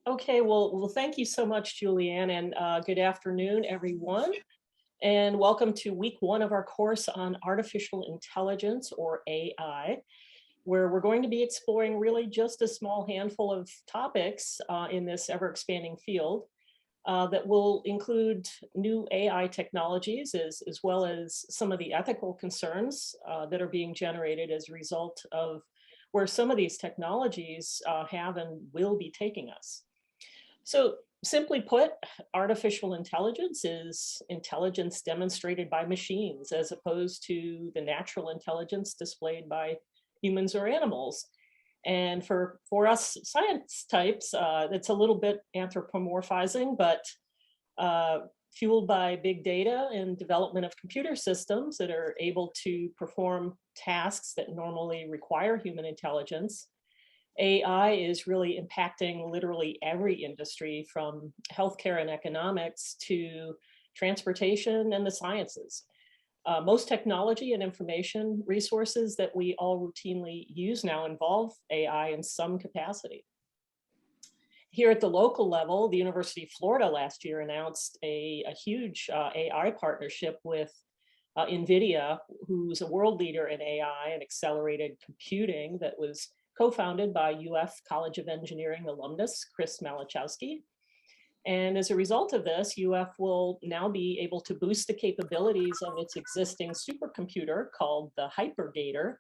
Okay, well, thank you so much, Julianne, and good afternoon, everyone. And welcome to week one of our course on artificial intelligence, or AI, where we're going to be exploring really just a small handful of topics in this ever-expanding field that will include new AI technologies as well as some of the ethical concerns that are being generated as a result of where some of these technologies have and will be taking us. So simply put, artificial intelligence is intelligence demonstrated by machines as opposed to the natural intelligence displayed by humans or animals. And for us science types, it's a little bit anthropomorphizing, but fueled by big data and development of computer systems that are able to perform tasks that normally require human intelligence, AI is really impacting literally every industry from healthcare and economics to transportation and the sciences. Most technology and information resources that we all routinely use now involve AI in some capacity. Here at the local level, the University of Florida last year announced a huge AI partnership with NVIDIA, who's a world leader in AI and accelerated computing, that was co-founded by UF College of Engineering alumnus, Chris Malachowski. And as a result of this, UF will now be able to boost the capabilities of its existing supercomputer called the Hypergator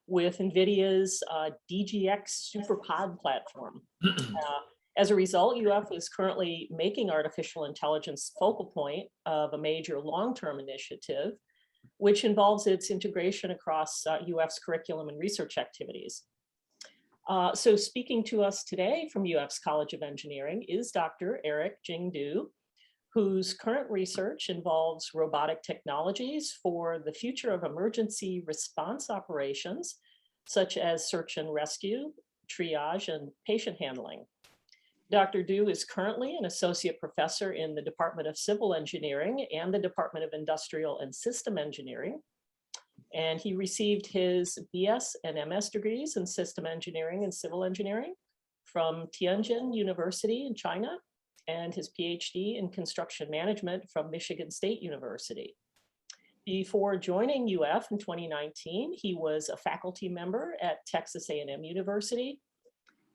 with NVIDIA's DGX SuperPod platform. As a result, UF is currently making artificial intelligence focal point of a major long-term initiative, which involves its integration across UF's curriculum and research activities. So speaking to us today from UF's College of Engineering is Dr. Eric Jing Du, whose current research involves robotic technologies for the future of emergency response operations, such as search and rescue, triage, and patient handling. Dr. Du is currently an associate professor in the Department of Civil Engineering and the Department of Industrial and System Engineering. And he received his BS and MS degrees in system engineering and civil engineering from Tianjin University in China, and his Ph.D. in construction management from Michigan State University. Before joining UF in 2019, he was a faculty member at Texas A&M University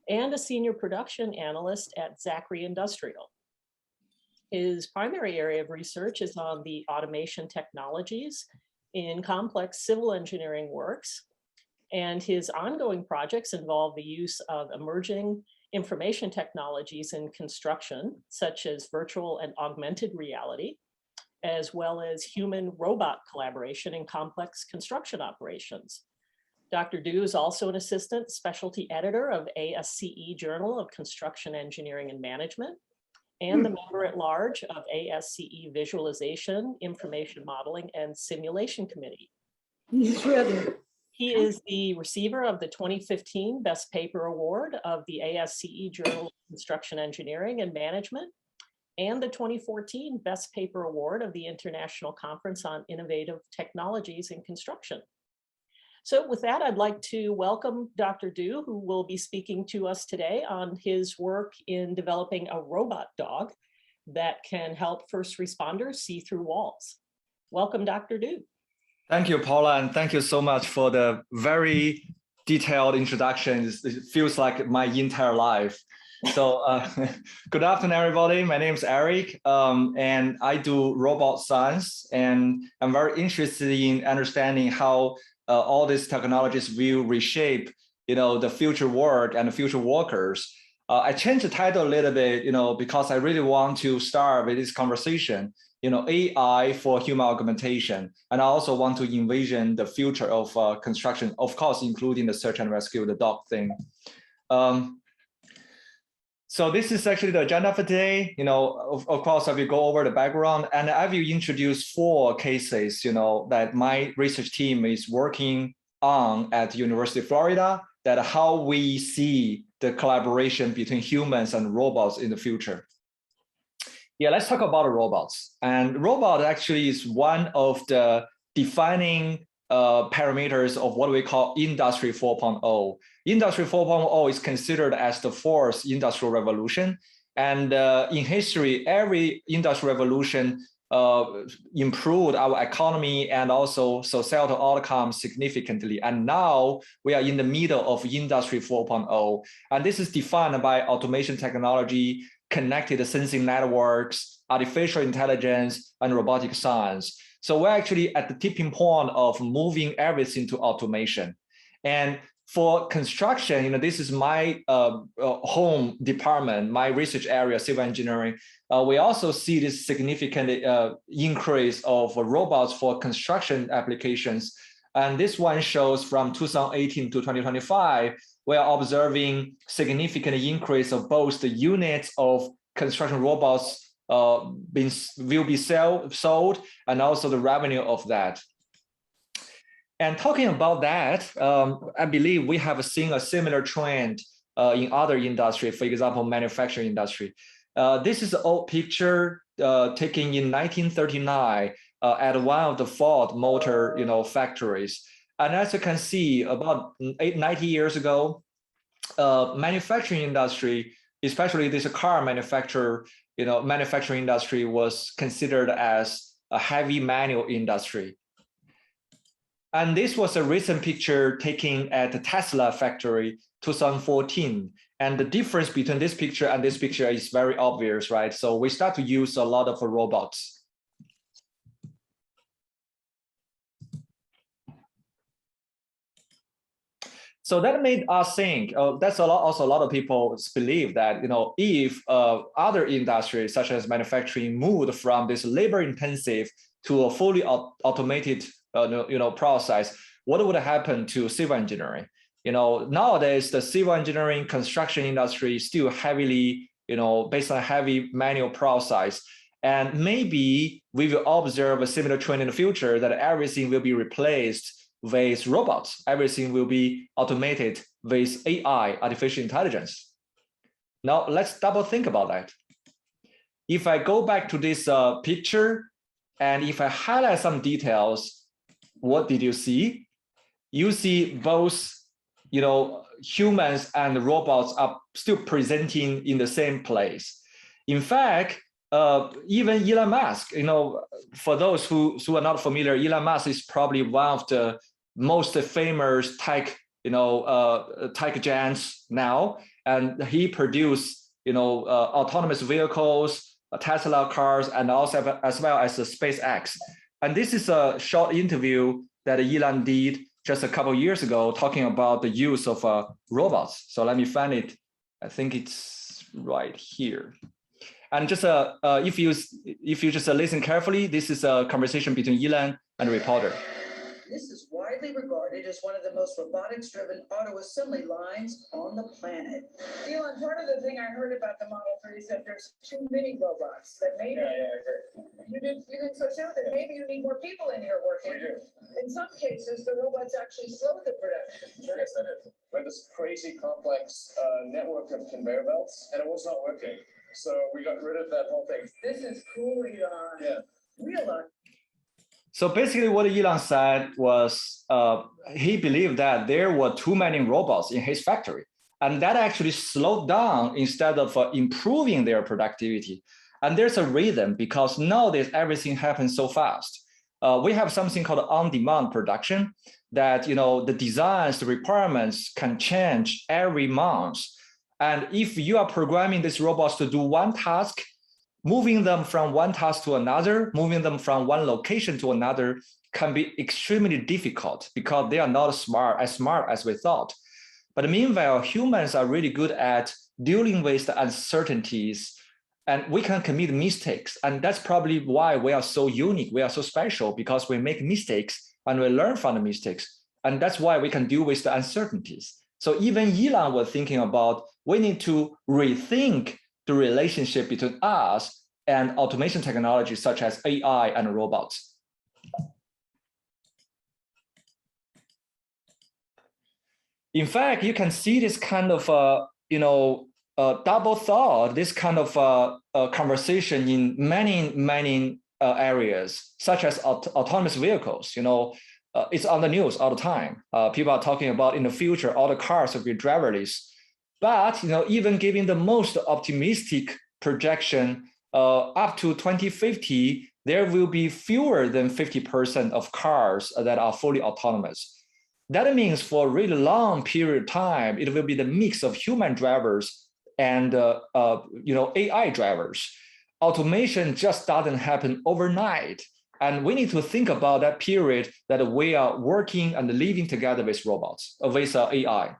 and a senior production analyst at Zachary Industrial. His primary area of research is on the automation technologies in complex civil engineering works, and his ongoing projects involve the use of emerging information technologies in construction, such as virtual and augmented reality, as well as human-robot collaboration in complex construction operations. Dr. Du is also an assistant specialty editor of ASCE Journal of Construction Engineering and Management, and the member at large of ASCE Visualization, Information Modeling, and Simulation Committee. He's ready. He is the receiver of the 2015 Best Paper Award of the ASCE Journal of Construction Engineering and Management, and the 2014 Best Paper Award of the International Conference on Innovative Technologies in Construction. So with that, I'd like to welcome Dr. Du, who will be speaking to us today on his work in developing a robot dog that can help first responders see through walls. Welcome, Dr. Du. Thank you, Paula, and thank you so much for the very detailed introduction. It feels like my entire life. So good afternoon, everybody. My name is Eric, and I do robot science, and I'm very interested in understanding how all these technologies will reshape, the future work and the future workers. I changed the title a little bit, because I really want to start with this conversation, AI for human augmentation. And I also want to envision the future of construction, of course, including the search and rescue, the dog thing. So this is actually the agenda for today. Of course, I will go over the background, and I will introduce 4 cases, that my research team is working on at the University of Florida, that how we see the collaboration between humans and robots in the future. Yeah, let's talk about robots. And robot actually is one of the defining parameters of what we call Industry 4.0. Industry 4.0 is considered as the fourth industrial revolution. And in history, every industrial revolution improved our economy and also societal outcomes significantly. And now we are in the middle of Industry 4.0. And this is defined by automation technology, connected sensing networks, artificial intelligence, and robotic science. So we're actually at the tipping point of moving everything to automation. And for construction, this is my home department, my research area, civil engineering. We also see this significant increase of robots for construction applications. And this one shows from 2018 to 2025, we are observing significant increase of both the units of construction robots will be sold and also the revenue of that. And talking about that, I believe we have seen a similar trend in other industry, for example, manufacturing industry. This is an old picture taken in 1939 at one of the Ford motor factories. And as you can see, about 90 years ago, manufacturing industry, especially this car manufacturing industry, was considered as a heavy manual industry. And this was a recent picture taken at the Tesla factory, 2014. And the difference between this picture and this picture is very obvious, right? So we start to use a lot of robots. So that made us think, that's also a lot of people believe that, if other industries such as manufacturing moved from this labor-intensive to a fully automated process, what would happen to civil engineering? Nowadays, the civil engineering construction industry is still heavily, based on a heavy manual process. And maybe we will observe a similar trend in the future that everything will be replaced with robots. Everything will be automated with AI, artificial intelligence. Now, let's double think about that. If I go back to this picture, and if I highlight some details, what did you see? You see both, humans and robots are still presenting in the same place. In fact, even Elon Musk, for those who are not familiar, Elon Musk is probably one of the most famous tech giants now, and he produced autonomous vehicles, Tesla cars, and also as well as the SpaceX. And this is a short interview that Elon did just a couple of years ago, talking about the use of robots. So let me find it. I think it's right here. And just if you just listen carefully, this is a conversation between Elon and a reporter. This is widely regarded as one of the most robotics-driven auto assembly lines on the planet. Elon, part of the thing I heard about the Model 3 is that there's too many robots. That maybe you think so too? That maybe you need more people in here working. We do. In some cases, the robots actually slow the production. Sure, yes, that is. We had this crazy complex network of conveyor belts, and it was not working. So we got rid of that whole thing. This is cool, Elon. Yeah. Realize. So basically what Elon said was he believed that there were too many robots in his factory, and that actually slowed down instead of improving their productivity. And there's a reason, because nowadays everything happens so fast. We have something called on-demand production that the designs, the requirements can change every month. And if you are programming these robots to do one task, moving them from one task to another, moving them from one location to another can be extremely difficult because they are not as smart as we thought. But meanwhile, humans are really good at dealing with the uncertainties, and we can commit mistakes. And that's probably why we are so unique, we are so special, because we make mistakes and we learn from the mistakes. And that's why we can deal with the uncertainties. So even Elon was thinking about, we need to rethink the relationship between us and automation technologies such as AI and robots. In fact, you can see this kind of double thought, this kind of conversation in many areas, such as autonomous vehicles. it's on the news all the time. People are talking about in the future, all the cars will be driverless. But even giving the most optimistic projection, up to 2050, there will be fewer than 50% of cars that are fully autonomous. That means for a really long period of time, it will be the mix of human drivers and AI drivers. Automation just doesn't happen overnight. And we need to think about that period that we are working and living together with robots, with AI.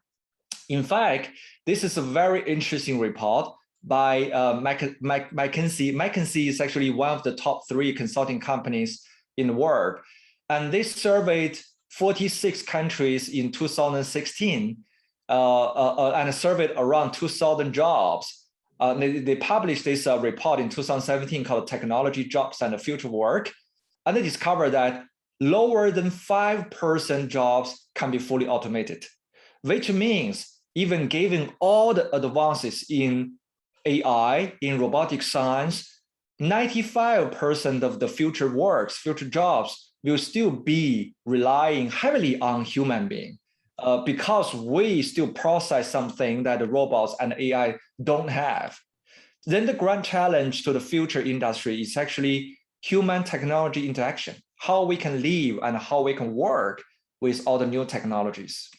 In fact, this is a very interesting report by McKinsey. McKinsey is actually one of the top 3 consulting companies in the world. And they surveyed 46 countries in 2016 and surveyed around 2,000 jobs. They published this report in 2017 called Technology Jobs and the Future Work. And they discovered that lower than 5% jobs can be fully automated, which means even given all the advances in AI, in robotic science, 95% of the future works, future jobs will still be relying heavily on human being because we still process something that the robots and AI don't have. Then the grand challenge to the future industry is actually human technology interaction, how we can live and how we can work with all the new technologies.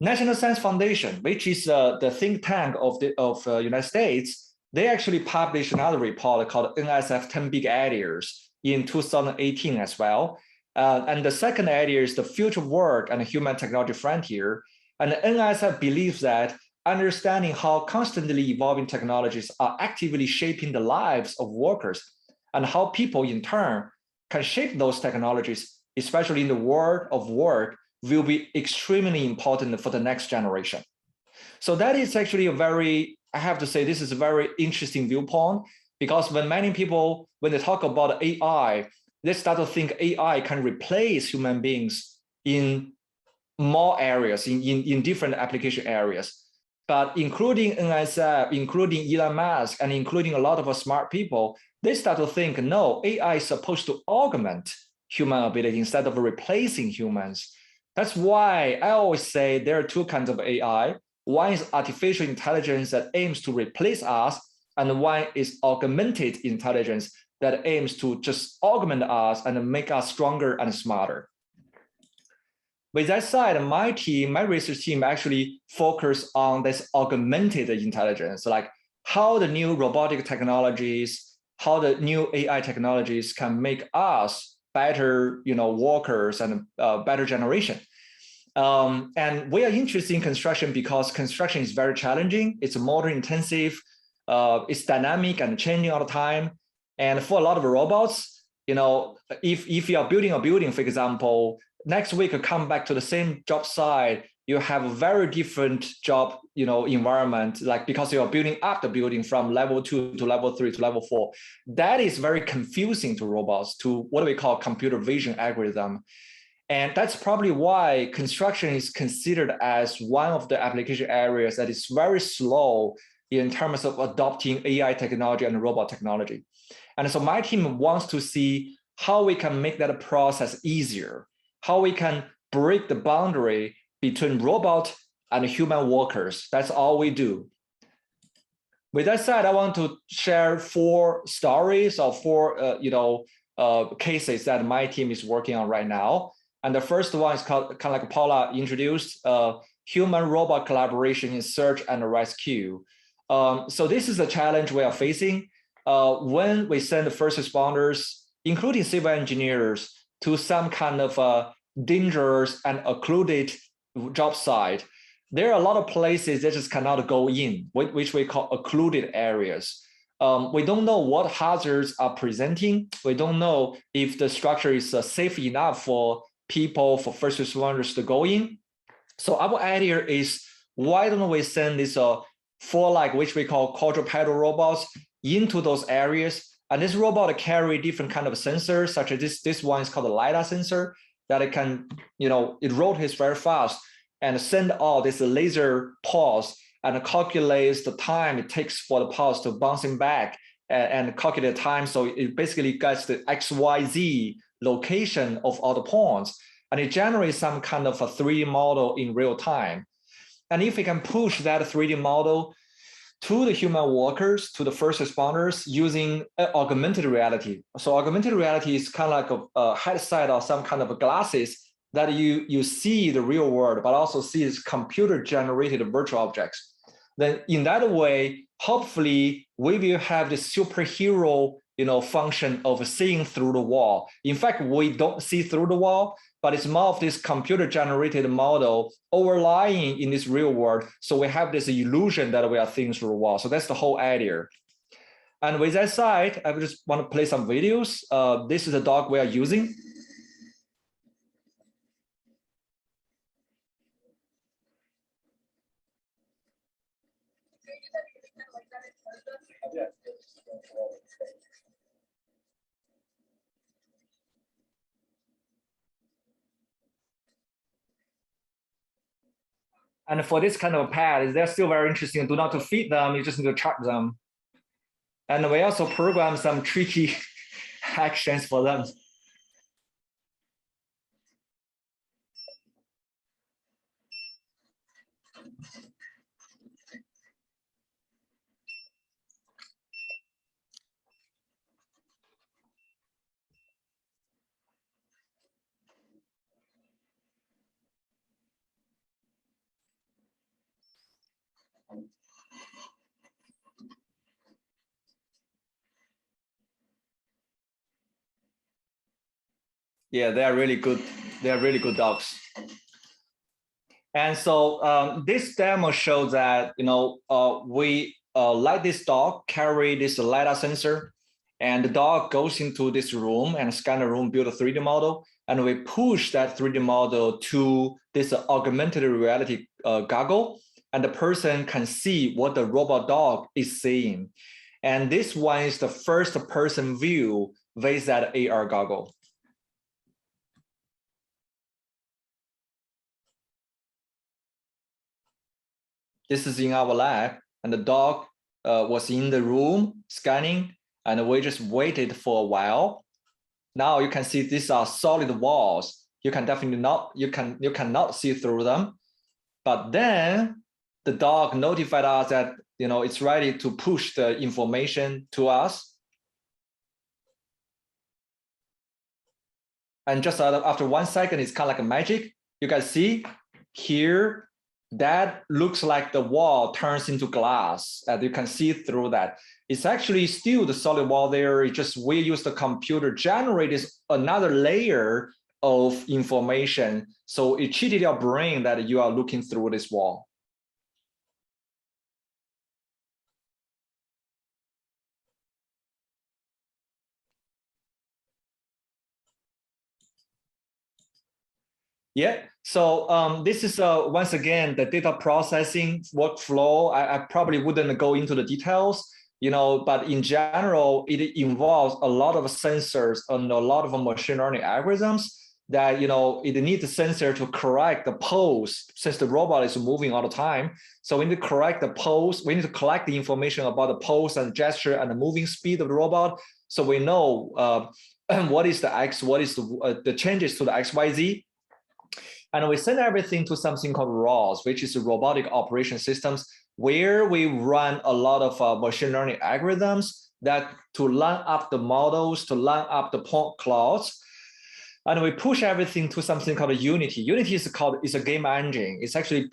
National Science Foundation, which is the think tank of the United States, they actually published another report called NSF 10 Big Ideas in 2018 as well. And the second idea is the future work and human technology frontier. And the NSF believes that understanding how constantly evolving technologies are actively shaping the lives of workers and how people in turn can shape those technologies, especially in the world of work, will be extremely important for the next generation. So that is actually I have to say, this is a very interesting viewpoint, because when many people, when they talk about AI, they start to think AI can replace human beings in more areas, in different application areas. But including NSF, including Elon Musk, and including a lot of smart people, they start to think, no, AI is supposed to augment human ability instead of replacing humans. That's why I always say there are 2 kinds of AI. One is artificial intelligence that aims to replace us, and one is augmented intelligence that aims to just augment us and make us stronger and smarter. With that said, my research team actually focus on this augmented intelligence, like how the new robotic technologies, how the new AI technologies can make us better, workers and better generation. And we are interested in construction because construction is very challenging. It's model intensive, it's dynamic and changing all the time. And for a lot of robots, if you are building a building, for example, next week you come back to the same job site, you have a very different job, environment, like because you are building up the building from level 2 to level 3 to level 4. That is very confusing to robots, to what we call computer vision algorithm. And that's probably why construction is considered as one of the application areas that is very slow in terms of adopting AI technology and robot technology. And so my team wants to see how we can make that process easier, how we can break the boundary between robot and human workers. That's all we do. With that said, I want to share 4 stories or 4 cases that my team is working on right now. And the first one is called, kind of like Paula introduced, human-robot collaboration in search and rescue. So this is a challenge we are facing when we send the first responders, including civil engineers, to some kind of dangerous and occluded job site. There are a lot of places that just cannot go in, which we call occluded areas. We don't know what hazards are presenting. We don't know if the structure is safe enough for people, for first responders to go in. So our idea is, why don't we send this 4 which we call quadrupedal robots into those areas? And this robot carry different kind of sensors, such as this one is called a LiDAR sensor, that it can, it rotates very fast and send all this laser pulse and calculates the time it takes for the pulse to bouncing back and calculate the time. So it basically gets the XYZ location of all the points, and it generates some kind of a 3D model in real time. And if we can push that 3D model to the human workers, to the first responders using augmented reality. So augmented reality is kind of like a headset or some kind of glasses that you see the real world, but also see this computer-generated virtual objects. Then in that way, hopefully we will have the superhero, function of seeing through the wall. In fact, we don't see through the wall, but it's more of this computer-generated model overlying in this real world. So we have this illusion that we are seeing through the wall. So that's the whole idea. And with that side, I just want to play some videos. This is the dog we are using. And for this kind of pet, they're still very interesting. Do not to feed them, you just need to track them. And we also program some tricky actions for them. Yeah, they are really good. They are really good dogs. And so this demo shows that we let this dog carry this LiDAR sensor, and the dog goes into this room and scan the room, build a 3D model, and we push that 3D model to this augmented reality goggle, and the person can see what the robot dog is seeing. And this one is the first person view with that AR goggle. This is in our lab, and the dog was in the room scanning, and we just waited for a while. Now you can see these are solid walls. You can definitely not, you cannot see through them. But then the dog notified us that it's ready to push the information to us. And just after 1 second, it's kind of like a magic. You can see here, that looks like the wall turns into glass, and you can see through that. It's actually still the solid wall there. It's just we use the computer generated another layer of information. So it cheated your brain that you are looking through this wall. Yeah, so this is once again the data processing workflow. I probably wouldn't go into the details, but in general, it involves a lot of sensors and a lot of machine learning algorithms that it needs the sensor to correct the pose, since the robot is moving all the time. So we need to correct the pose. We need to collect the information about the pose and gesture and the moving speed of the robot, so we know what is the X, what is the changes to the XYZ. And we send everything to something called ROS, which is robotic operation systems, where we run a lot of machine learning algorithms that to line up the models, to line up the point clouds. And we push everything to something called Unity. Unity is a game engine. It's actually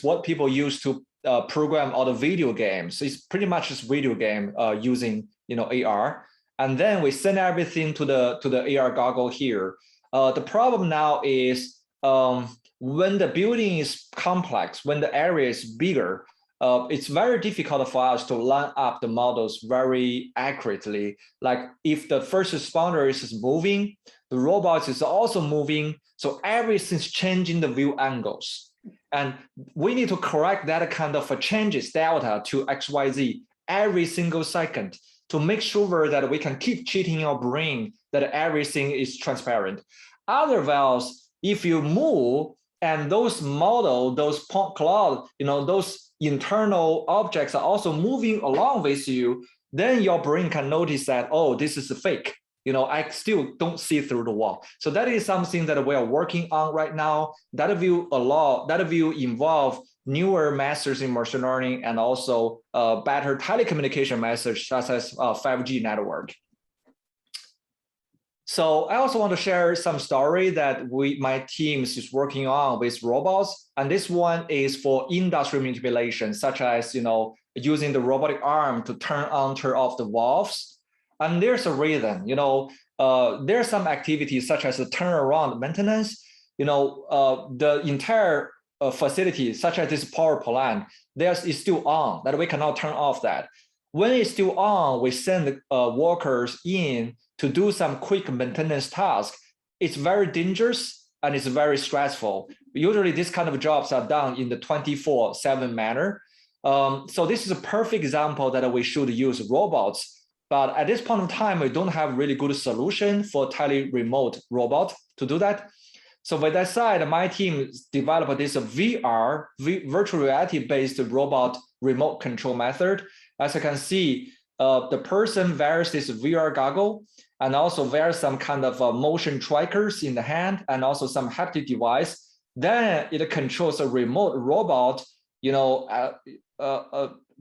what people use to program all the video games. So it's pretty much just video game using AR. And then we send everything to the AR goggle here. The problem now is when the building is complex, when the area is bigger, it's very difficult for us to line up the models very accurately. Like if the first responder is moving, the robot is also moving, so everything's changing the view angles. And we need to correct that kind of changes, delta to XYZ every single second to make sure that we can keep cheating our brain that everything is transparent. Otherwise, if you move and those model, those point cloud, those internal objects are also moving along with you, then your brain can notice that, oh, this is a fake. I still don't see through the wall. So that is something that we are working on right now. That will involve newer methods in machine learning and also better telecommunication methods such as 5G network. So I also want to share some story that my team is working on with robots. And this one is for industrial manipulation, such as, using the robotic arm to turn on, turn off the valves. And there's a reason, there are some activities such as the turnaround maintenance, the entire facility, such as this power plant, is still on, that we cannot turn off that. When it's still on, we send workers in to do some quick maintenance task. It's very dangerous and it's very stressful. Usually these kind of jobs are done in the 24/7 manner. So this is a perfect example that we should use robots. But at this point in time, we don't have really good solution for tele-remote robot to do that. So with that said, my team developed this VR, virtual reality-based robot remote control method. As you can see, the person wears this VR goggle and also wears some kind of motion trackers in the hand and also some haptic device. Then it controls a remote robot,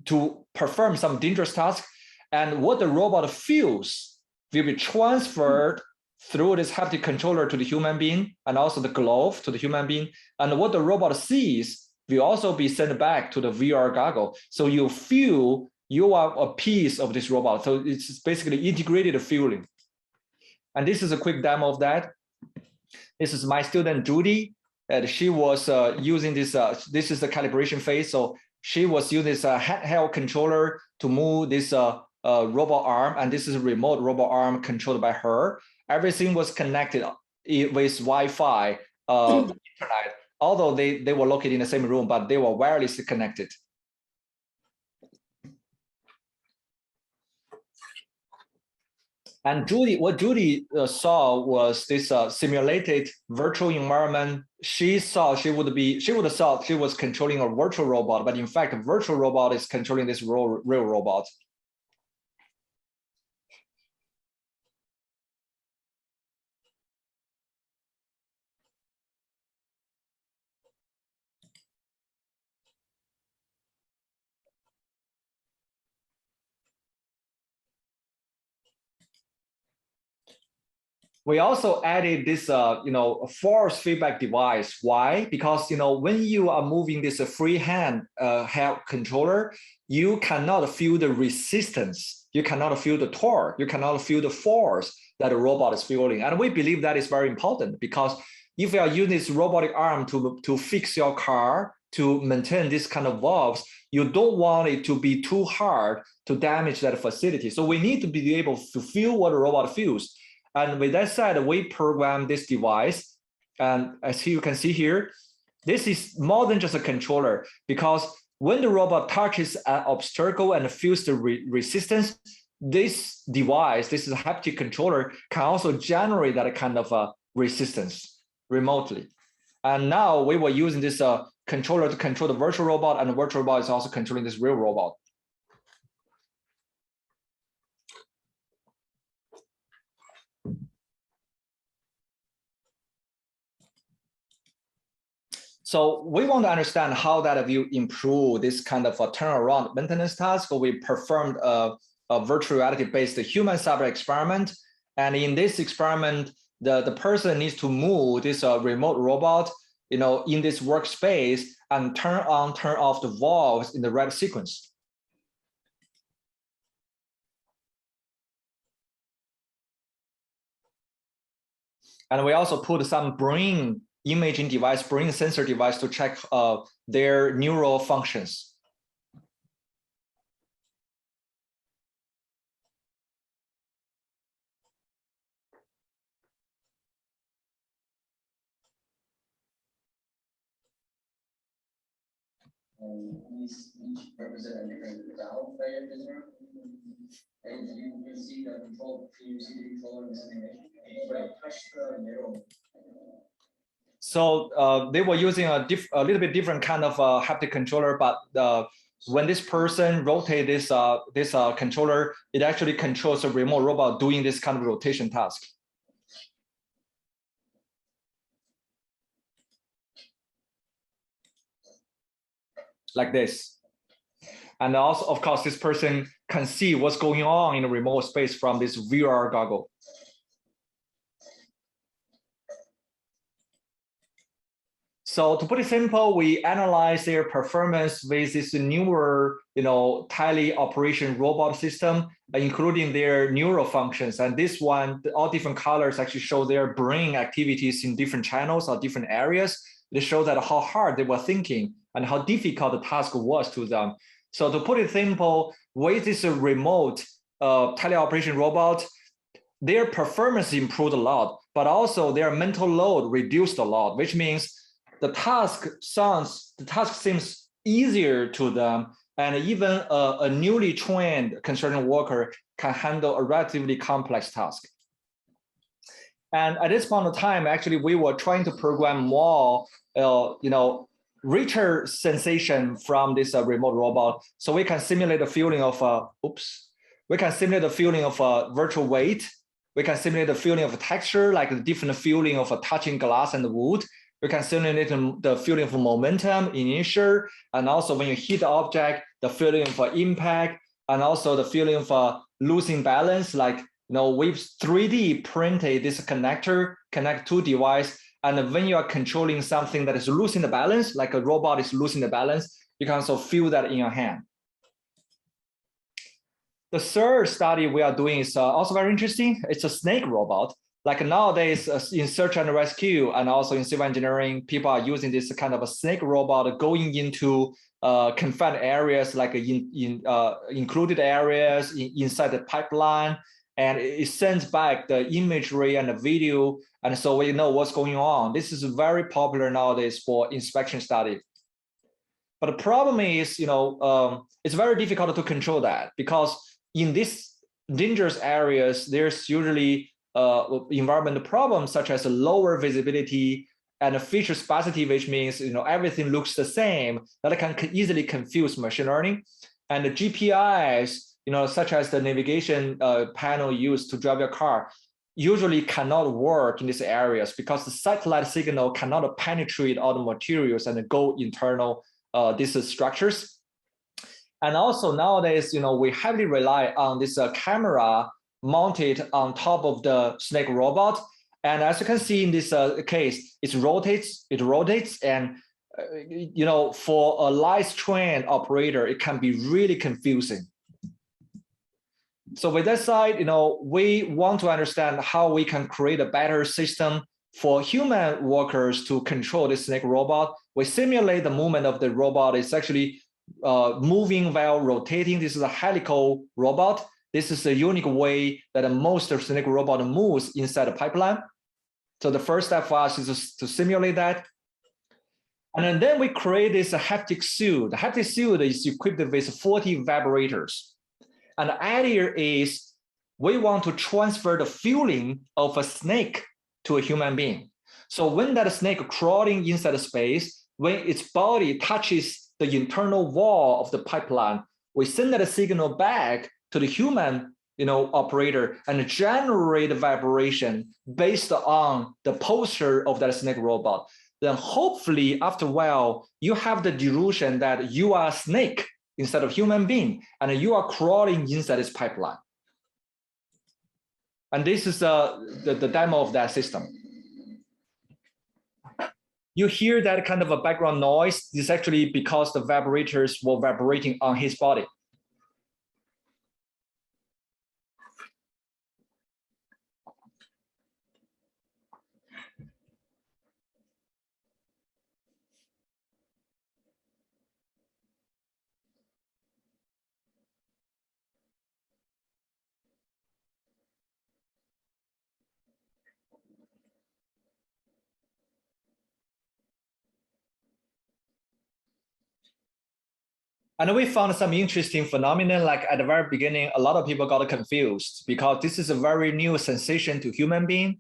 to perform some dangerous task. And what the robot feels will be transferred through this haptic controller to the human being and also the glove to the human being. And what the robot sees will also be sent back to the VR goggle. So you feel you are a piece of this robot. So it's basically integrated feeling. And this is a quick demo of that. This is my student, Judy. And she was using this, this is the calibration phase. So she was using this handheld controller to move this robot arm. And this is a remote robot arm controlled by her. Everything was connected with Wi-Fi internet, although they were located in the same room, but they were wirelessly connected. And what Judy saw was this simulated virtual environment. She thought she would have thought she was controlling a virtual robot, but in fact, a virtual robot is controlling this real robot. We also added this, force feedback device. Why? Because when you are moving this freehand hand controller, you cannot feel the resistance, you cannot feel the torque, you cannot feel the force that the robot is feeling. And we believe that is very important because if you are using this robotic arm to fix your car, to maintain this kind of valves, you don't want it to be too hard to damage that facility. So we need to be able to feel what the robot feels. And with that said, we program this device. And as you can see here, this is more than just a controller because when the robot touches an obstacle and feels the resistance, this device, this is a haptic controller, can also generate that kind of resistance remotely. And now we were using this controller to control the virtual robot, and the virtual robot is also controlling this real robot. So we want to understand how that will improve this kind of a turnaround maintenance task. So we performed a virtual reality-based human subject experiment. And in this experiment, the person needs to move this remote robot, in this workspace and turn on, turn off the valves in the right sequence. And we also put some brain imaging device, brain sensor device to check their neural functions. Each represent a different valve that you're considering. And you see the control, you see the controller in this animation. Touch the middle. So they were using a little bit different kind of haptic controller, but when this person rotate this controller, it actually controls a remote robot doing this kind of rotation task. Like this. And also, of course, this person can see what's going on in the remote space from this VR goggle. So to put it simple, we analyze their performance with this newer, tele-operation robot system, including their neural functions. And this one, all different colors actually show their brain activities in different channels or different areas. They show that how hard they were thinking and how difficult the task was to them. So to put it simple, with this remote teleoperation robot, their performance improved a lot, but also their mental load reduced a lot, which means the task seems easier to them, and even a newly trained construction worker can handle a relatively complex task. And at this point of time, actually, we were trying to program more, richer sensation from this remote robot, so we can simulate the feeling of we can simulate the feeling of virtual weight. We can simulate the feeling of texture, like the different feeling of touching glass and wood. We can simulate the feeling of momentum, inertia, and also when you hit the object, the feeling of impact, and also the feeling of losing balance. Like, we've 3D printed this connector, connect two devices, and when you are controlling something that is losing the balance, like a robot is losing the balance, you can also feel that in your hand. The third study we are doing is also very interesting. It's a snake robot. Like nowadays in search and rescue and also in civil engineering, people are using this kind of a snake robot going into confined areas, like included areas inside the pipeline, and it sends back the imagery and the video, and so we know what's going on. This is very popular nowadays for inspection study. But the problem is, it's very difficult to control that, because in these dangerous areas, there's usually environmental problems such as lower visibility and feature sparsity, which means everything looks the same. That can easily confuse machine learning. And the GPIs, such as the navigation panel used to drive your car, usually cannot work in these areas because the satellite signal cannot penetrate all the materials and go internal these structures. And also nowadays, we heavily rely on this camera mounted on top of the snake robot. And as you can see in this case, it rotates, and for a light trained operator, it can be really confusing. So with that side, we want to understand how we can create a better system for human workers to control this snake robot. We simulate the movement of the robot. It's actually moving while rotating. This is a helical robot. This is a unique way that most of snake robot moves inside the pipeline. So the first step for us is to simulate that. And then we create this haptic suit. The haptic suit is equipped with 40 vibrators. And the idea is we want to transfer the feeling of a snake to a human being. So when that snake crawling inside the space, when its body touches the internal wall of the pipeline, we send that signal back to the human operator and generate a vibration based on the posture of that snake robot. Then hopefully after a while, you have the delusion that you are a snake instead of human being, and you are crawling inside this pipeline. And this is the demo of that system. You hear that kind of a background noise. This is actually because the vibrators were vibrating on his body. And we found some interesting phenomenon, like at the very beginning, a lot of people got confused because this is a very new sensation to human being.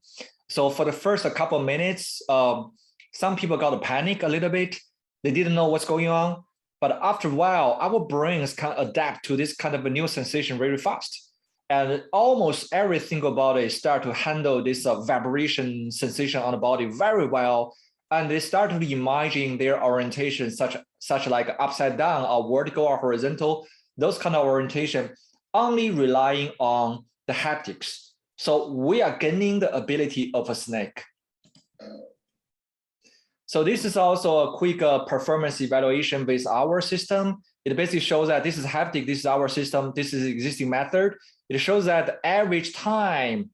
So for the first couple of minutes, some people got to panic a little bit. They didn't know what's going on. but after a while, our brains can adapt to this kind of a new sensation very fast. And almost every single body start to handle this vibration sensation on the body very well. And they start to imagine their orientation, such like upside down or vertical or horizontal, those kind of orientation, only relying on the haptics. So we are gaining the ability of a snake. So this is also a quick performance evaluation based our system. It basically shows that this is haptic, this is our system, this is the existing method. It shows that the average time,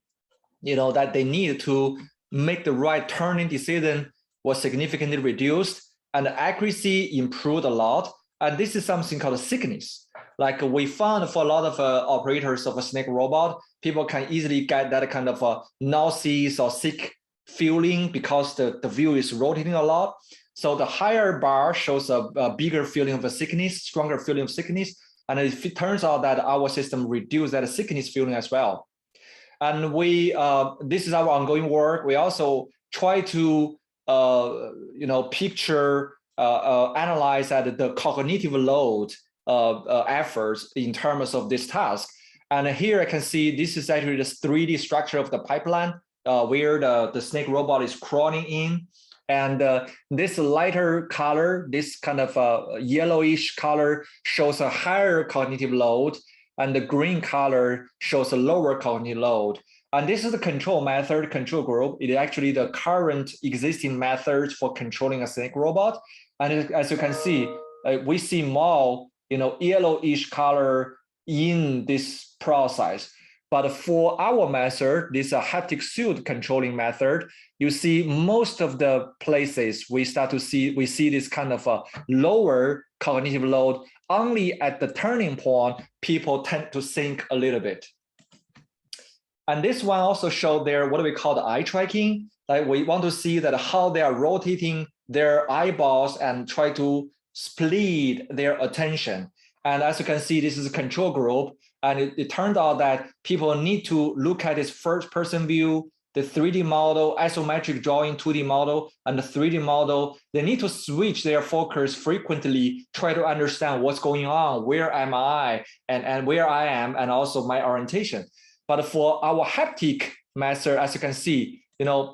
that they need to make the right turning decision was significantly reduced, and the accuracy improved a lot. And this is something called sickness. Like we found for a lot of operators of a snake robot, people can easily get that kind of nauseous or sick feeling because the view is rotating a lot. So the higher bar shows a bigger feeling of a sickness, stronger feeling of sickness. And it turns out that our system reduced that sickness feeling as well. And this is our ongoing work. We also try to, picture, analyze the cognitive load efforts in terms of this task. And here I can see this is actually the 3D structure of the pipeline where the snake robot is crawling in. And this lighter color, this kind of yellowish color shows a higher cognitive load, and the green color shows a lower cognitive load. And this is the control method, control group. It is actually the current existing methods for controlling a snake robot. And as you can see, we see more, yellowish color in this process. But for our method, this haptic suit controlling method, you see most of the places we see this kind of a lower cognitive load. Only at the turning point, people tend to think a little bit. And this one also showed there what we call the eye tracking. Like we want to see that how they are rotating their eyeballs and try to split their attention. And as you can see, this is a control group. And it turned out that people need to look at this first person view, the 3D model, isometric drawing 2D model, and the 3D model. They need to switch their focus frequently, try to understand what's going on, where am I, and where I am, and also my orientation. But for our haptic method, as you can see,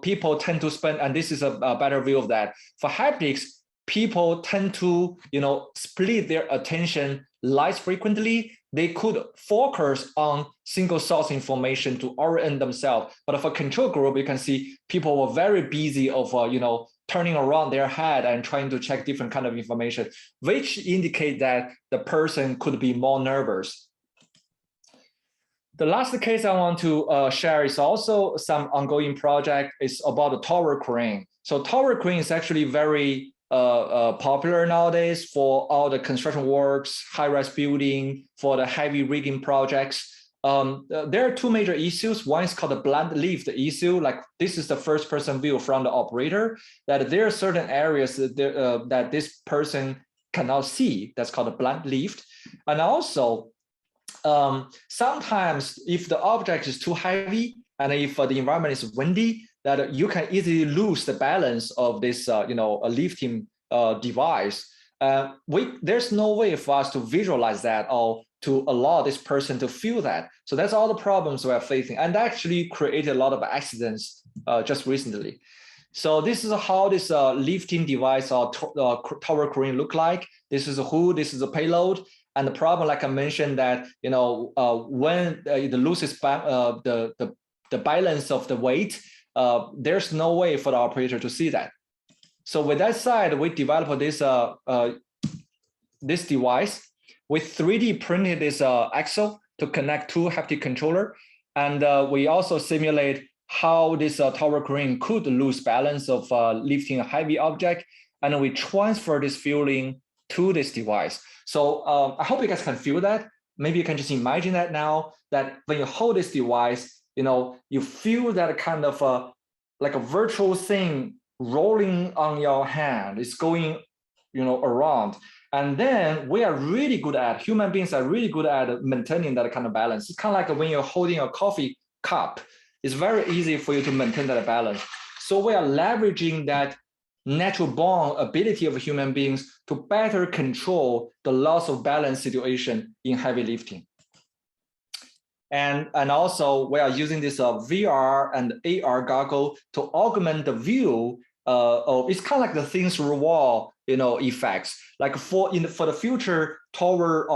people tend to spend, and this is a better view of that. For haptics, people tend to, split their attention less frequently. They could focus on single source information to orient themselves. But for control group, you can see people were very busy of, turning around their head and trying to check different kind of information, which indicate that the person could be more nervous. The last case I want to share is also some ongoing project. It's about the tower crane. So tower crane is actually very popular nowadays for all the construction works, high-rise building, for the heavy rigging projects. There are two major issues. One is called the blunt lift issue. Like this is the first person view from the operator, that there are certain areas that this person cannot see. That's called a blunt lift. And also, sometimes if the object is too heavy and if the environment is windy, that you can easily lose the balance of this, a lifting device. There's no way for us to visualize that or to allow this person to feel that. So that's all the problems we're facing, and actually created a lot of accidents just recently. So this is how this lifting device or tower crane look like. This is a hood, this is a payload. And the problem, like I mentioned, that when it loses the balance of the weight, there's no way for the operator to see that. So with that said, we developed this this device. We 3D printed this axle to connect two haptic controller, and we also simulate how this tower crane could lose balance of lifting a heavy object, and we transfer this feeling to this device. So I hope you guys can feel that. Maybe you can just imagine that now, that when you hold this device, you feel that kind of like a virtual thing rolling on your hand. It's going, around. And then we are really good at, human beings are really good at maintaining that kind of balance. It's kind of like when you're holding a coffee cup, it's very easy for you to maintain that balance. So we are leveraging that natural born ability of human beings to better control the loss of balance situation in heavy lifting. And also we are using this VR and AR goggle to augment the view of, it's kind of like the things through wall, effects. Like for the future tower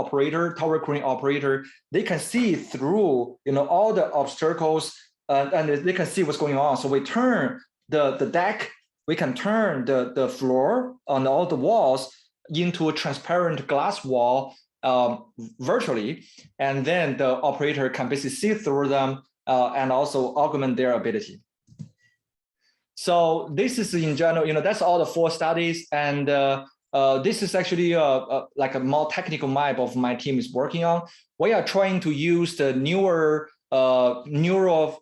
crane operator, they can see through, all the obstacles and they can see what's going on. So we turn the deck, we can turn the floor on all the walls into a transparent glass wall virtually, and then the operator can basically see through them and also augment their ability. So this is in general, that's all the 4 studies, and this is actually like a more technical map of my team is working on. We are trying to use the newer neural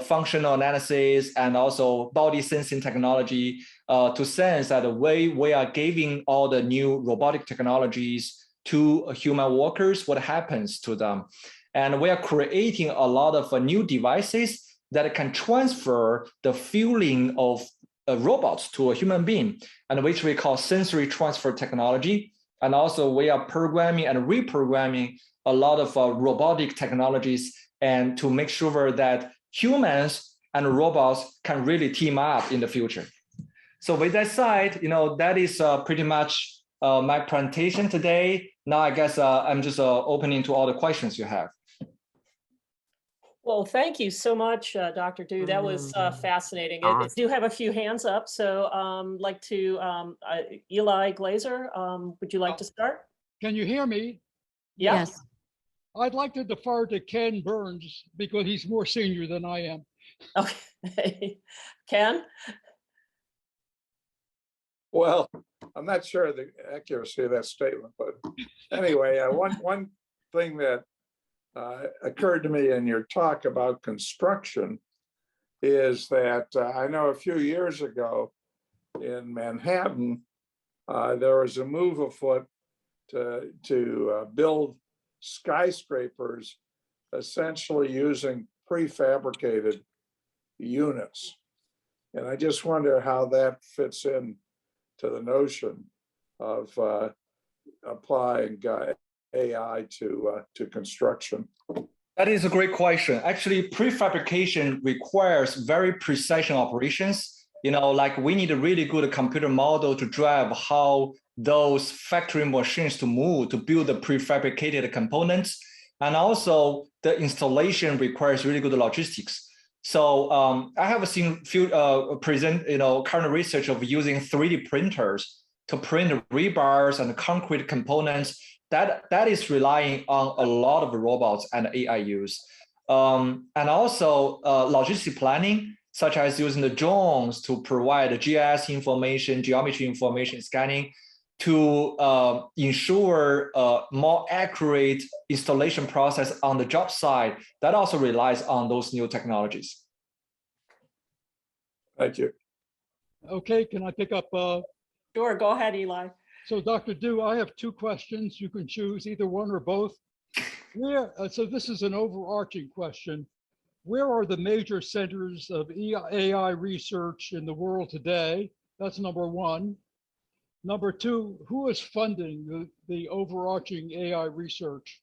functional analysis and also body sensing technology to sense that the way we are giving all the new robotic technologies to human workers, what happens to them. And we are creating a lot of new devices that can transfer the feeling of robots to a human being, and which we call sensory transfer technology. And also we are programming and reprogramming a lot of robotic technologies, and to make sure that humans and robots can really team up in the future. So with that said, that is pretty much my presentation today. Now I guess I'm just opening to all the questions you have. Well, thank you so much, Dr. Du. That was fascinating. I do have a few hands up, so like to Eli Glazer, would you like to start? Can you hear me? Yeah. Yes. I'd like to defer to Ken Burns because he's more senior than I am. Okay. Ken? Well, I'm not sure of the accuracy of that statement, but anyway, one thing that occurred to me in your talk about construction is that I know a few years ago in Manhattan, there was a move afoot to build skyscrapers essentially using prefabricated units. And I just wonder how that fits in to the notion of applying AI to construction. That is a great question. Actually, prefabrication requires very precise operations. Like we need a really good computer model to drive how those factory machines to move to build the prefabricated components. And also the installation requires really good logistics. So I have seen few current research of using 3D printers to print rebars and concrete components. That is relying on a lot of robots and AI use. And also logistic planning, such as using the drones to provide GIS information, geometry information scanning, to ensure a more accurate installation process on the job site. That also relies on those new technologies. Thank you. Okay, can I pick up? Sure, go ahead, Eli. So Dr. Du, I have 2 questions. You can choose either one or both. So this is an overarching question. Where are the major centers of AI research in the world today? That's number 1. Number 2, who is funding the overarching AI research?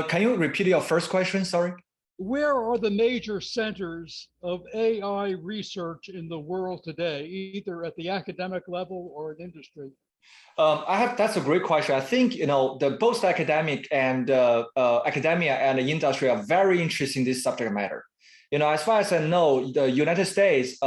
Can you repeat your first question? Sorry. Where are the major centers of AI research in the world today, either at the academic level or in industry? That's a great question. I think, the both academic and academia and the industry are very interested in this subject matter. As far as I know, the United States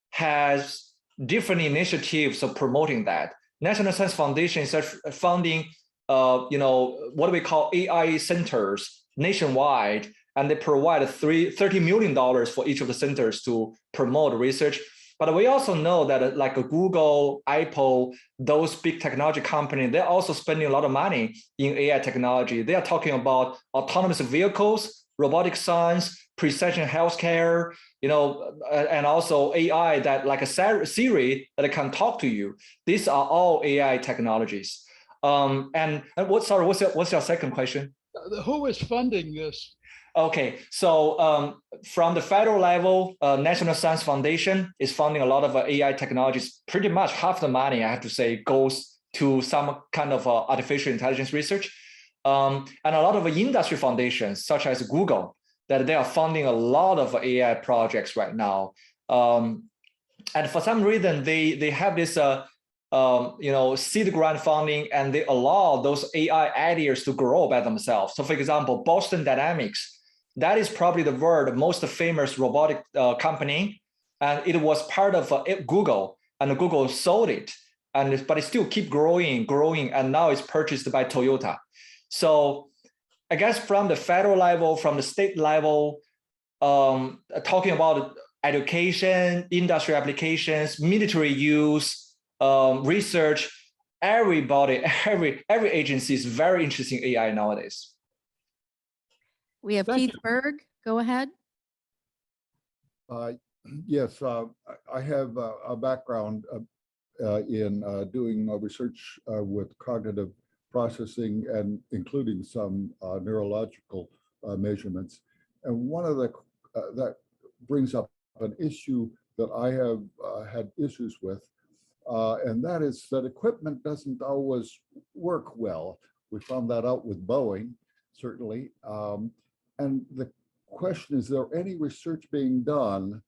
has different initiatives of promoting that. National Science Foundation is funding, what we call AI centers nationwide, and they provide $30 million for each of the centers to promote research. But we also know that like Google, Apple, those big technology companies, they're also spending a lot of money in AI technology. They are talking about autonomous vehicles, robotic science, precision healthcare, and also AI that like a Siri that can talk to you. These are all AI technologies. And what's your second question? Who is funding this? Okay, so from the federal level, National Science Foundation is funding a lot of AI technologies. Pretty much half the money, I have to say, goes to some kind of artificial intelligence research. And a lot of industry foundations, such as Google, that they are funding a lot of AI projects right now. And for some reason, they have this seed grant funding, and they allow those AI ideas to grow by themselves. So for example, Boston Dynamics, that is probably the world's most famous robotic company, and it was part of Google, and Google sold it, but it still keep growing, and now it's purchased by Toyota. So I guess from the federal level, from the state level, talking about education, industry applications, military use, research, everybody, every agency is very interested in AI nowadays. We have Keith Berg. Go ahead. Yes, I have a background in doing research with cognitive processing and including some neurological measurements. And one of the that brings up an issue that I have had issues with, and that is that equipment doesn't always work well. We found that out with Boeing, certainly. And the question is there any research being done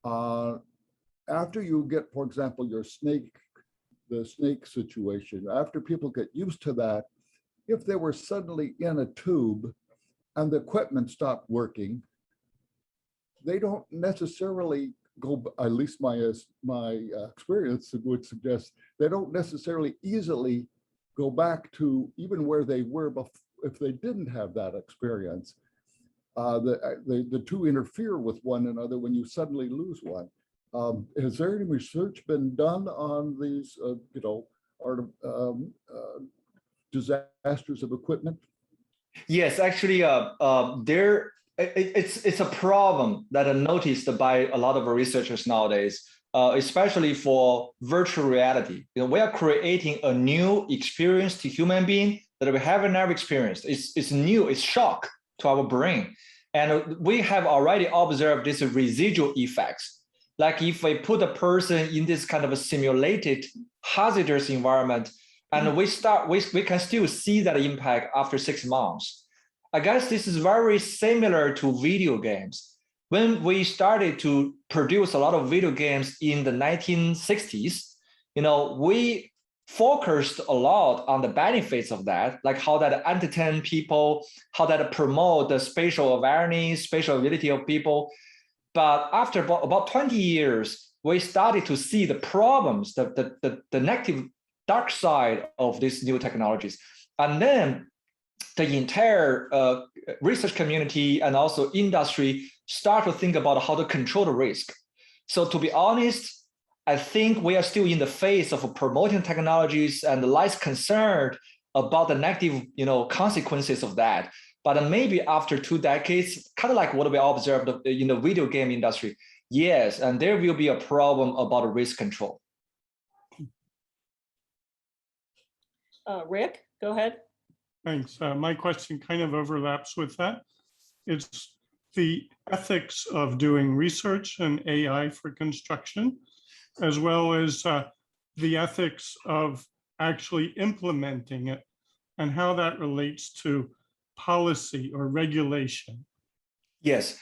after you get, for example, the snake situation, after people get used to that, if they were suddenly in a tube and the equipment stopped working, they don't necessarily go, at least my experience would suggest, they don't necessarily easily go back to even where they were before if they didn't have that experience. The two interfere with one another when you suddenly lose one. Has there any research been done on these, disasters of equipment? Yes, actually, it's a problem that are noticed by a lot of researchers nowadays, especially for virtual reality. We are creating a new experience to human being that we have never experienced. It's new, it's shock to our brain. And we have already observed these residual effects. Like if we put a person in this kind of a simulated hazardous environment, and we can still see that impact after 6 months. I guess this is very similar to video games. When we started to produce a lot of video games in the 1960s, we focused a lot on the benefits of that, like how that entertain people, how that promote the spatial awareness, spatial ability of people. But after about 20 years, we started to see the problems, the negative dark side of these new technologies. And then the entire research community and also industry start to think about how to control the risk. So to be honest, I think we are still in the phase of promoting technologies and less concerned about the negative, consequences of that. But maybe after 2 decades, kind of like what we observed in the video game industry, yes, and there will be a problem about risk control. Rick, go ahead. Thanks. My question kind of overlaps with that. It's the ethics of doing research and AI for construction, as well as the ethics of actually implementing it and how that relates to policy or regulation. Yes.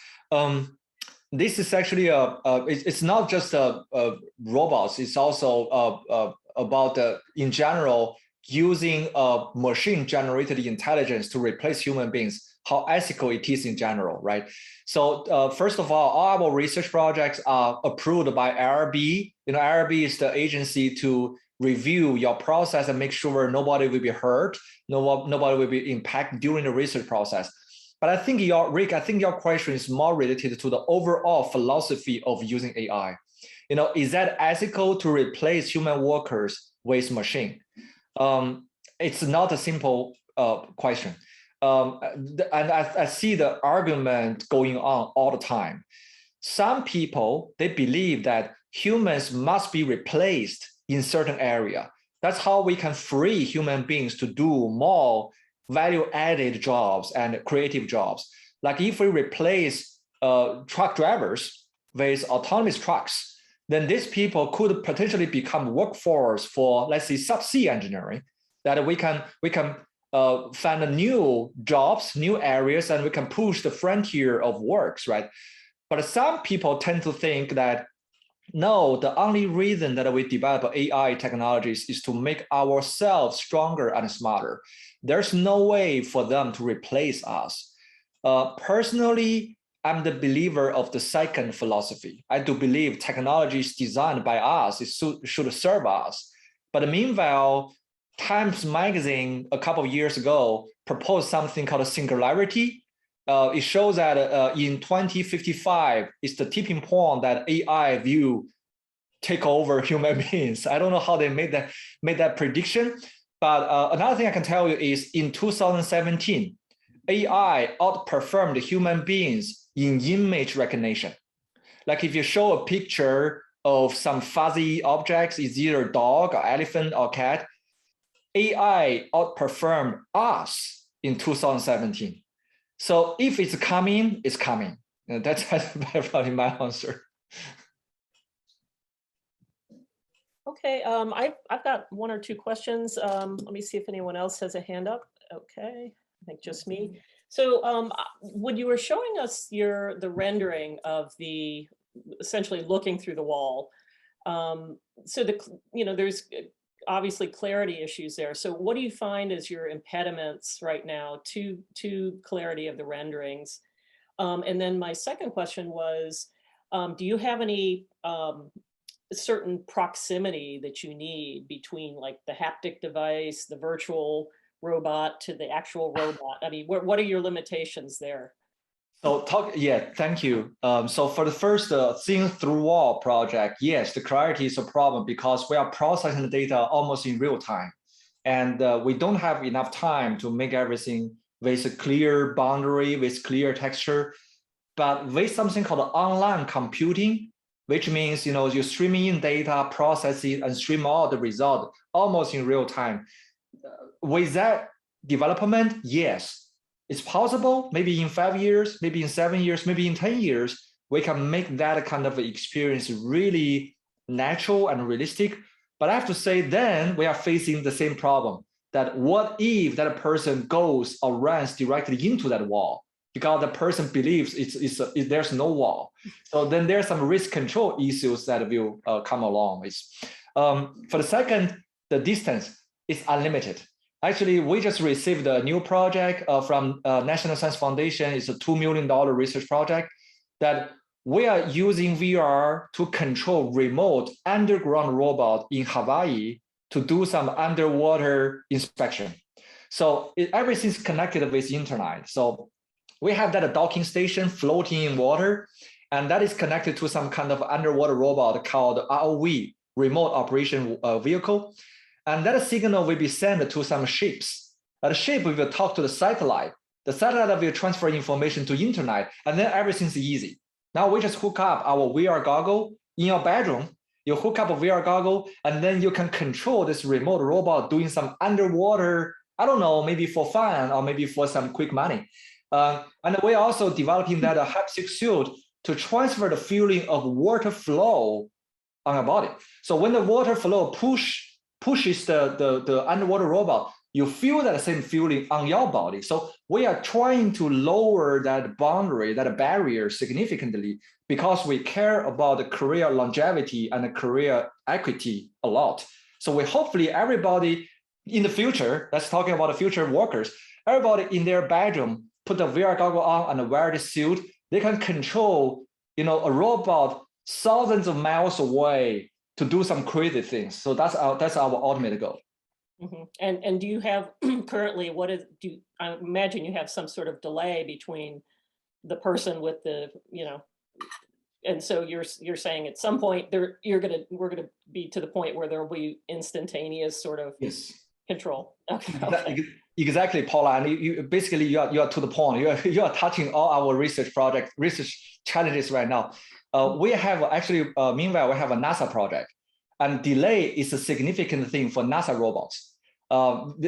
This is actually it's not just robots. It's also about in general using machine-generated intelligence to replace human beings, how ethical it is in general, right? So first of all our research projects are approved by IRB. IRB is the agency to review your process and make sure nobody will be hurt, nobody will be impacted during the research process. But I think Rick, your question is more related to the overall philosophy of using AI. Is that ethical to replace human workers with machine? It's not a simple question. And I see the argument going on all the time. Some people, they believe that humans must be replaced in certain area. That's how we can free human beings to do more value-added jobs and creative jobs. Like if we replace truck drivers with autonomous trucks, then these people could potentially become workforce for, let's say, subsea engineering, that we can find new jobs, new areas, and we can push the frontier of works, right? But some people tend to think that, no, the only reason that we develop AI technologies is to make ourselves stronger and smarter. There's no way for them to replace us. Personally, I'm the believer of the second philosophy. I do believe technologies designed by us should serve us. But meanwhile, Times Magazine a couple of years ago proposed something called a singularity. It shows that in 2055 is the tipping point that AI will take over human beings. I don't know how they made that prediction, but another thing I can tell you is in 2017, AI outperformed human beings in image recognition. Like if you show a picture of some fuzzy objects, it's either dog or elephant or cat, AI outperformed us in 2017. So if it's coming, it's coming. That's probably my answer. Okay, I've got one or two questions. Let me see if anyone else has a hand up. Okay, I think just me. So when you were showing us the rendering of the essentially looking through the wall, so there's obviously clarity issues there. So what do you find as your impediments right now to clarity of the renderings? And then my second question was, do you have any certain proximity that you need between like the haptic device, the virtual robot to the actual robot? I mean, what are your limitations there? So thank you. So for the first seeing through wall project, yes, the clarity is a problem because we are processing the data almost in real time. And we don't have enough time to make everything with a clear boundary, with clear texture. But with something called online computing, which means you streaming in data, process it, and stream out the result almost in real time. With that development, yes, it's possible. Maybe in 5 years, maybe in 7 years, maybe in 10 years, we can make that kind of experience really natural and realistic. But I have to say, then we are facing the same problem. That what if that person goes or runs directly into that wall? Because the person believes there's no wall. So then there's some risk control issues that will come along with. For the second, the distance is unlimited. Actually, we just received a new project from National Science Foundation. It's a $2 million research project that we are using VR to control remote underground robot in Hawaii to do some underwater inspection. So everything's connected with internet. So we have that docking station floating in water, and that is connected to some kind of underwater robot called ROV, remote operation vehicle. And that signal will be sent to some ships. The ship will talk to the satellite. The satellite will transfer information to internet, and then everything's easy. Now we just hook up our VR goggle in your bedroom. You hook up a VR goggle, and then you can control this remote robot doing some underwater, I don't know, maybe for fun or maybe for some quick money. And we're also developing that haptic suit to transfer the feeling of water flow on a body. So when the water flow pushes the underwater robot, you feel that same feeling on your body. So we are trying to lower that boundary, that barrier significantly, because we care about the career longevity and the career equity a lot. So we hopefully everybody in the future, let's talking about the future workers, everybody in their bedroom, put the VR goggle on and wear the suit, they can control, a robot thousands of miles away to do some crazy things. So that's our ultimate goal. Mm-hmm. And do you have currently, I imagine you have some sort of delay between the person with the, and so you're saying at some point we're gonna be to the point where there will be instantaneous sort of control. Okay. Exactly, Paula. And you basically you are to the point. You are touching all our research challenges right now. We have actually, meanwhile, we have a NASA project, and delay is a significant thing for NASA robots.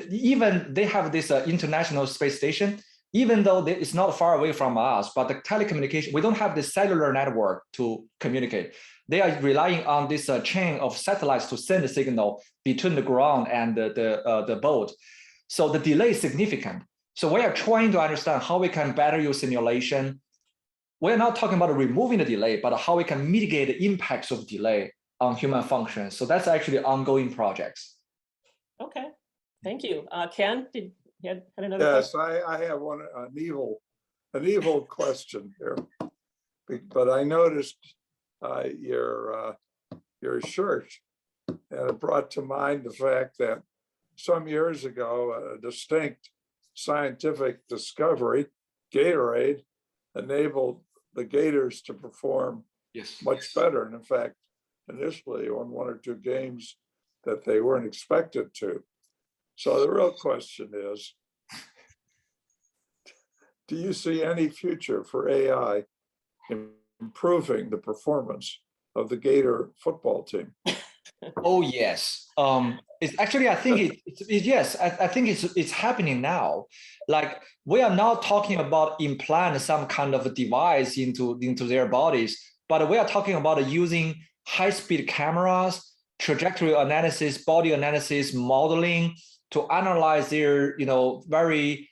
Even they have this International Space Station, even though it's not far away from us, but the telecommunication, we don't have the cellular network to communicate. They are relying on this chain of satellites to send the signal between the ground and the boat. So the delay is significant. So we are trying to understand how we can better use simulation. We're not talking about removing the delay, but how we can mitigate the impacts of delay on human function. So that's actually ongoing projects. Okay, thank you. Ken, did you had another question? Yes, I have an evil question here, but I noticed your shirt, and it brought to mind the fact that some years ago, a distinct scientific discovery, Gatorade, enabled the Gators to perform much better. And in fact, initially on 1 or 2 games that they weren't expected to. So the real question is, do you see any future for AI in improving the performance of the Gator football team? Oh yes. It's actually, I think yes, I think it's happening now. Like we are not talking about implant some kind of a device into their bodies, but we are talking about using high-speed cameras, trajectory analysis, body analysis, modeling to analyze their very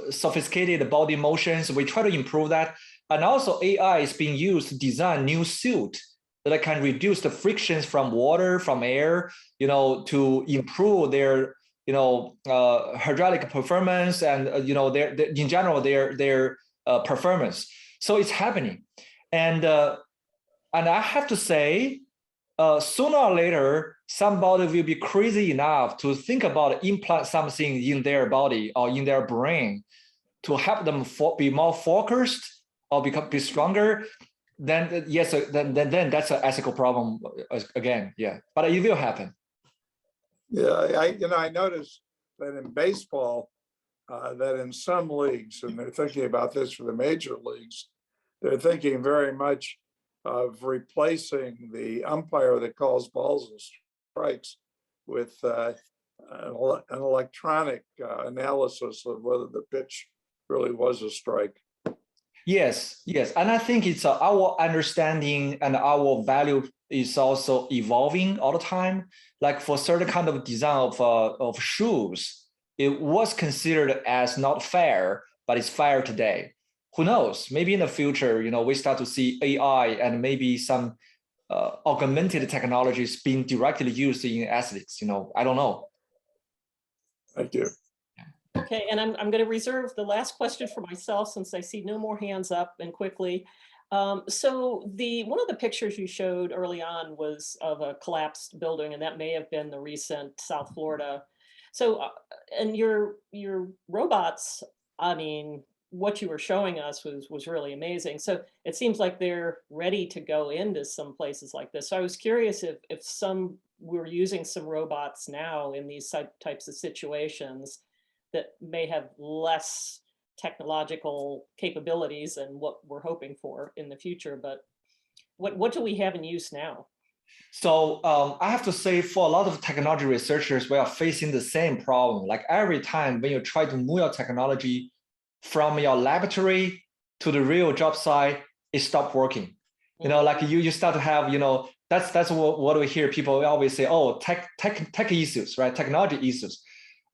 sophisticated body motions. We try to improve that, and also AI is being used to design new suit that can reduce the frictions from water, from air, to improve their, hydraulic performance and, their in general, their performance. So it's happening. And I have to say, sooner or later, somebody will be crazy enough to think about implant something in their body or in their brain to help them be more focused or be stronger. Then yes, then that's an ethical problem again. Yeah, but it will happen. Yeah, I noticed that in baseball, that in some leagues, and they're thinking about this for the major leagues, they're thinking very much of replacing the umpire that calls balls and strikes with an electronic analysis of whether the pitch really was a strike. Yes, and I think it's our understanding and our value is also evolving all the time. Like for certain kind of design of shoes, it was considered as not fair, but it's fair today. Who knows? Maybe in the future, we start to see AI and maybe some augmented technologies being directly used in athletes. I don't know. Thank you. Okay, and I'm going to reserve the last question for myself since I see no more hands up and quickly. So one of the pictures you showed early on was of a collapsed building, and that may have been the recent South Florida. So, and your robots, I mean, what you were showing us was really amazing. So it seems like they're ready to go into some places like this. So I was curious if we're using some robots now in these types of situations that may have less technological capabilities than what we're hoping for in the future. But what do we have in use now? So I have to say, for a lot of technology researchers, we are facing the same problem. Like every time when you try to move your technology from your laboratory to the real job site, it stopped working. Like you start to have, that's what we hear people always say, oh, tech issues, right? Technology issues.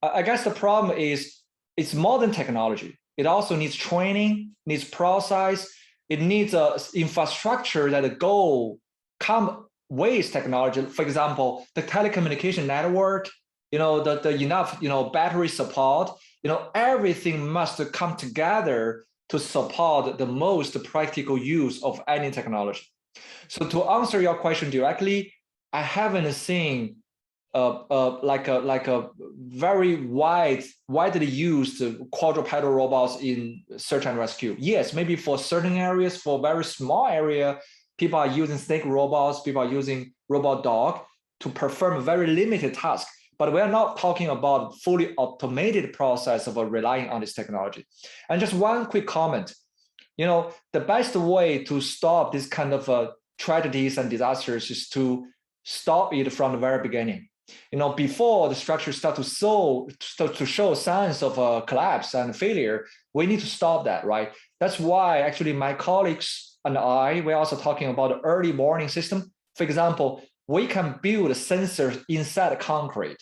I guess the problem is it's modern technology. It also needs training, needs process. It needs a infrastructure that come with technology. For example, the telecommunication network, the enough, battery support, everything must come together to support the most practical use of any technology. So to answer your question directly, I haven't seen like a very widely used quadrupedal robots in search and rescue. Yes, maybe for certain areas, for very small area, people are using snake robots, people are using robot dog to perform very limited tasks. But we're not talking about fully automated process of relying on this technology. And just one quick comment, the best way to stop this kind of tragedies and disasters is to stop it from the very beginning. Before the structure start to show signs of collapse and failure, we need to stop that, right? That's why actually my colleagues and we're also talking about the early warning system. For example, we can build sensors inside concrete,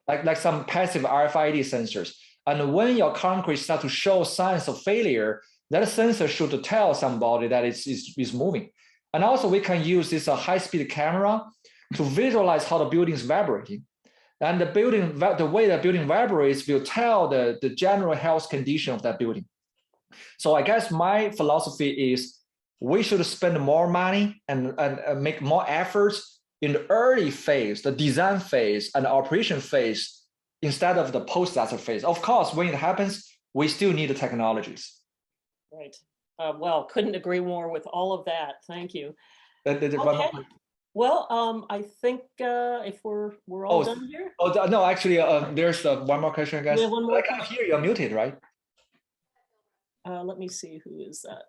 like some passive RFID sensors. And when your concrete starts to show signs of failure, that sensor should tell somebody that it's moving. And also we can use this high-speed camera to visualize how the building is vibrating. And the way the building vibrates will tell the general health condition of that building. So I guess my philosophy is we should spend more money and make more efforts in the early phase, the design phase and the operation phase, instead of the post-disaster phase. Of course, when it happens, we still need the technologies. Right. Well, couldn't agree more with all of that. Thank you. Okay. Well, I think if we're all done here. Oh no, actually, there's one more question, I guess. We have one more I can't hear you. You're muted, right? Let me see, who is that?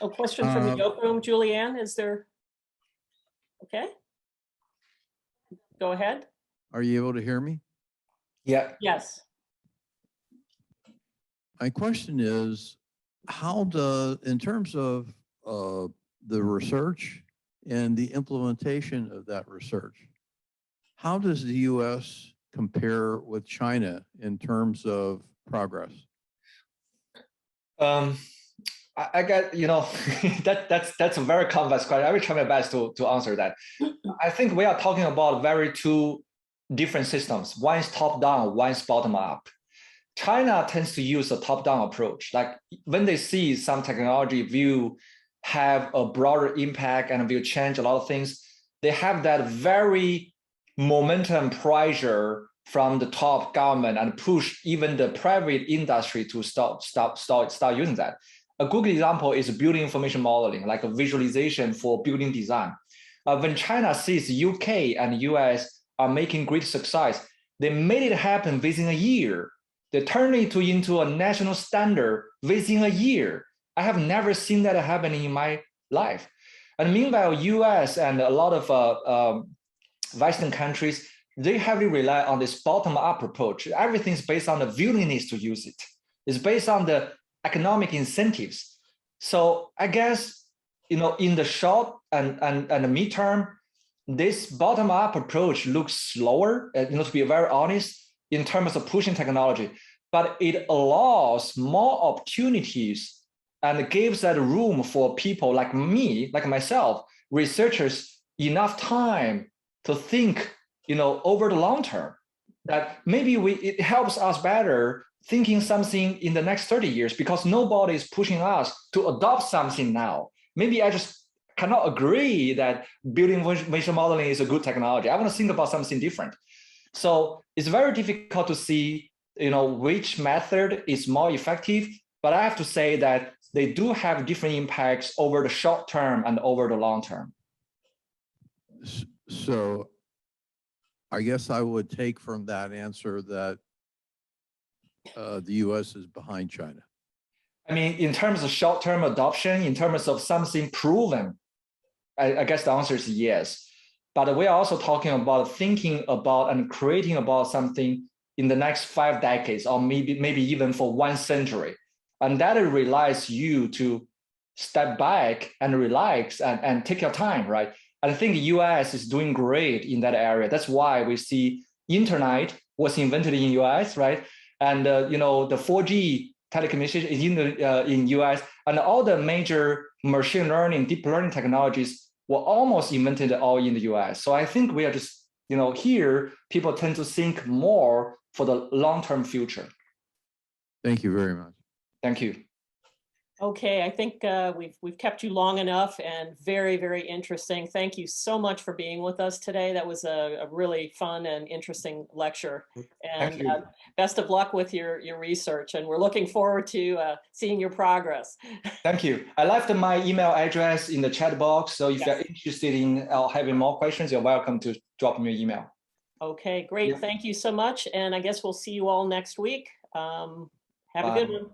A question from the yoke room, Julianne, is there? Okay. Go ahead. Are you able to hear me? Yeah. Yes. My question is, in terms of the research and the implementation of that research, how does the U.S. compare with China in terms of progress? I got, that's a very complex question. I will try my best to answer that. I think we are talking about two different systems. One is top down, one is bottom up. China tends to use a top down approach. Like when they see some technology will have a broader impact and will change a lot of things, they have that very momentum pressure from the top government and push even the private industry to start using that. A good example is building information modeling, like a visualization for building design. When China sees UK and US are making great success, they made it happen within a year. They turned it into a national standard within a year. I have never seen that happening in my life. And meanwhile, US and a lot of Western countries, they heavily rely on this bottom-up approach. Everything's based on the willingness to use it. It's based on the economic incentives. So I guess, in the short and the midterm, this bottom-up approach looks slower, to be very honest, in terms of pushing technology, but it allows more opportunities and gives that room for people like me, like myself, researchers, enough time to think, over the long term, that maybe it helps us better thinking something in the next 30 years, because nobody is pushing us to adopt something now. Maybe I just cannot agree that building information modeling is a good technology. I want to think about something different. So it's very difficult to see, which method is more effective, but I have to say that they do have different impacts over the short term and over the long term. So I guess I would take from that answer that the US is behind China. I mean, in terms of short-term adoption, in terms of something proven, I guess the answer is yes. But we are also talking about thinking about and creating about something in the next 5 decades, or maybe even for 1 century. And that relies you to step back and relax and take your time, right? And I think the US is doing great in that area. That's why we see internet was invented in US, right? And the 4G telecommunication is in US, and all the major machine learning, deep learning technologies were almost invented all in the US. So I think we are just, here people tend to think more for the long-term future. Thank you very much. Thank you. Okay, I think we've kept you long enough, and very, very interesting. Thank you so much for being with us today. That was a really fun and interesting lecture. And best of luck with your research, and we're looking forward to seeing your progress. Thank you. I left my email address in the chat box, so if you're interested in having more questions, you're welcome to drop me an email. Okay, great. Yeah. Thank you so much, and I guess we'll see you all next week. Have a good one.